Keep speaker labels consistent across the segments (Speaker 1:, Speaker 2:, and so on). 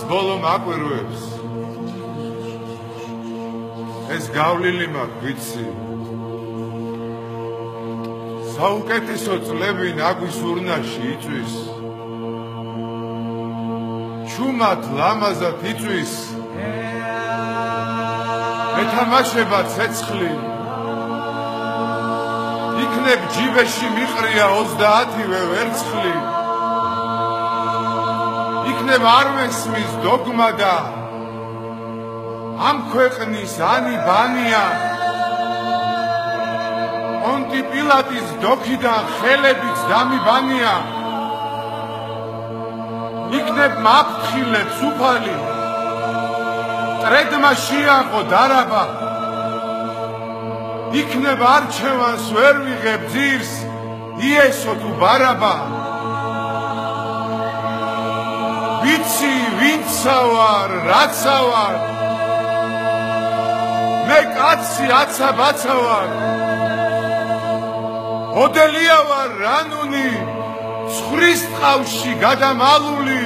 Speaker 1: ბოლო მაკვირვებს ეს გავლილი მაქვს ვიცი საუკეთესო წლები ნაგვის ურნაში იწვის ჩუმად ლამაზად იწვის ეთამაშება ცეცხლი იქნებ ჯიბეში მიყრია 30-ვე ვერცხლი იქნებ არ მესმის დოგმა და ამ ქვეყნის ანი ბანია პონტი პილატის დოქიდან ხელებიც დამიბანია იქნებ მაფრთხილებს უფალი ტრედმა შეაყო დარაბა იქნებ არჩევანს ვერ ვიღებ ძირს იესო თუ ბარაბა ვიცი ვინცა ვარ რაცა ვარ მე კაცი აცა ბაცა ვარ ოდელია ვარ რანუნი ცხრის ტყავში გადამალული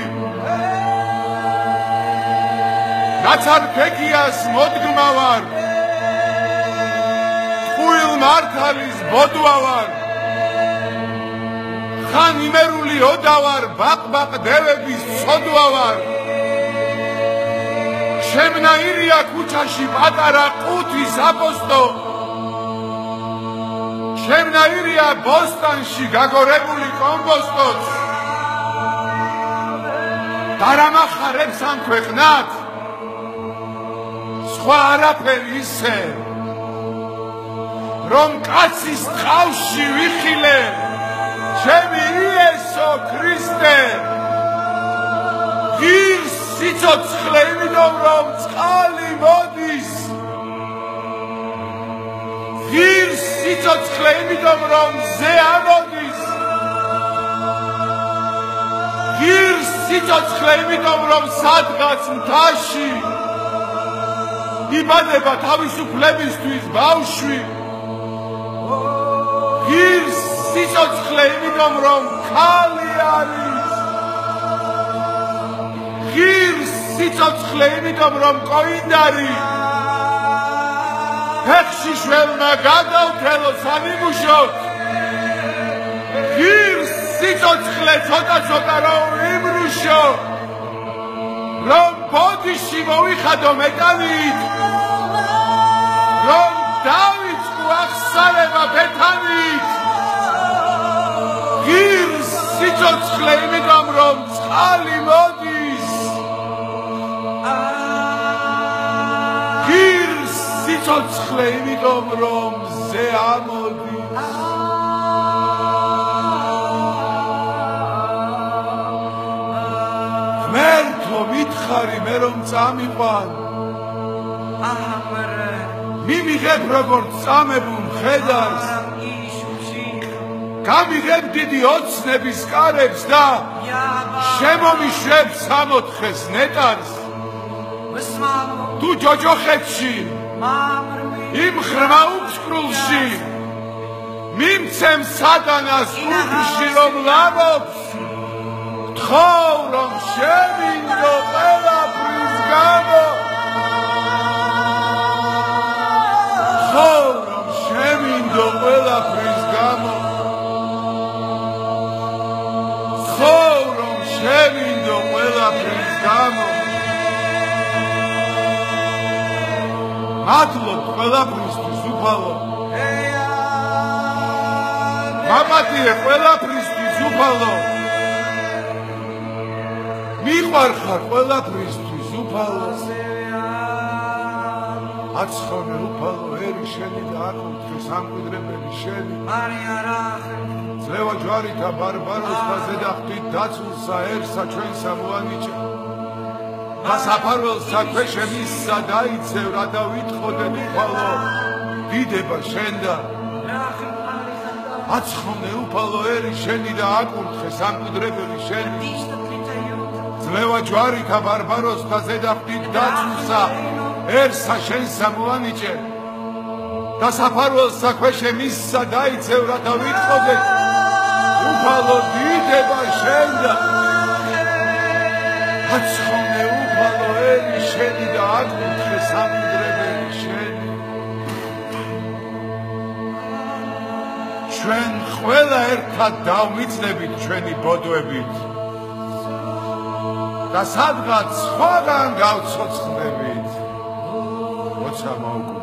Speaker 1: ნაცარფეგიას მოდგმა ვარ ტყუილ მართალის ბოდვა ვარ ხან იმერული ოდა ვარ ბაყ-ბაყ დევების ცოდვა ვარ შემნაირია ქუჩაში პატარა ყუთის აპოსტო შემნაირია ბოსტანში გაგორებული კომბოსტოც დარამახარებს ამ ქვეყნად სხვა არაფერი ისე რომ კაცის ტყავში ვიხილე ჩემი იესო ქრისტე ღირს სიცოცხლე იმიტომ რომ წყალი მოდის ღირს სიცოცხლე იმიტომ რომ ზე ამოდის ღირს სიცოცხლე იმიტომ რომ სადღაც მთაში იბადება თავისუფლებისთვის ბავშვი ღირს სიცოცხლე იმიტომ რომ ქალი არის ღირს სიცოცხლე იმიტომ რომ კოინდარი ფეხში შველმა გადავთელო სამიმუშოთ ღირს სიცოცხლე ცოტა-ცოტა რომ იმრუშო რომ ბოდიში მოვიხადო მეტანით რომ დავიწყო აღსარება ბეთანით ღირს სიცოცხლე იმიტომ რომ წყალი მოდის ღირს სიცოცხლე იმიტომ რომ ზე ამოდის ღმერთო მითხარი მე რომ წამიყვან მიმიღებ როგორც წამებულ მხედარს გამიღებ დიდი ოცნების კარებს და შემომიშვებ 64-ს ნეტარს თუ ჯოჯოხეთში იმ ხრმა უფსკრულში მიმცემ სატანას ურში რომ ლამობს გთხოვ რომ შემინდო ყველაფრის გამო გთხოვ რომ შემინდო ყველაფრის გამო გთხოვ რომ შემინდო ყველაფრის გამო მადლობ ყველაფრისთვის უფალო მამატიე ყველაფრისთვის უფალო მიყვარხარ ყველაფრისთვის უფალო აცხონე უფალო ერი შენი და აკურთხე სამკვიდრებელი შენი ძლევა ჯვარითა ბარბაროსთა ზედახტით დაცულსა ერსა ჩვენსა მოანიჭე და საფარველსა ქვეშე მისსა დაიცევ რა დავითხოვდეთ უფალო დიდება შენ და აცხონე უფალო ერი შენი და აკურთხე სამკვიდრებელი შენი ძლევა ჯვარითა ბარბაროსთა ზედახტით დაცულსა ერსა შენსა მოანიჭე და საფარველსა ქვეშე მისსა დაიცევ რა დავითხოვდეთ უფალო დიდება შენ და აცხონე სამთვალოელი შენი და აკურთხე სამუდრებელი შენი. ჩვენ ყველა ერთად დავმიწნებით ჩვენი ბოდვებით და სადღაც სხვაგან გავცოცხლდებით. როცა მოვგვრ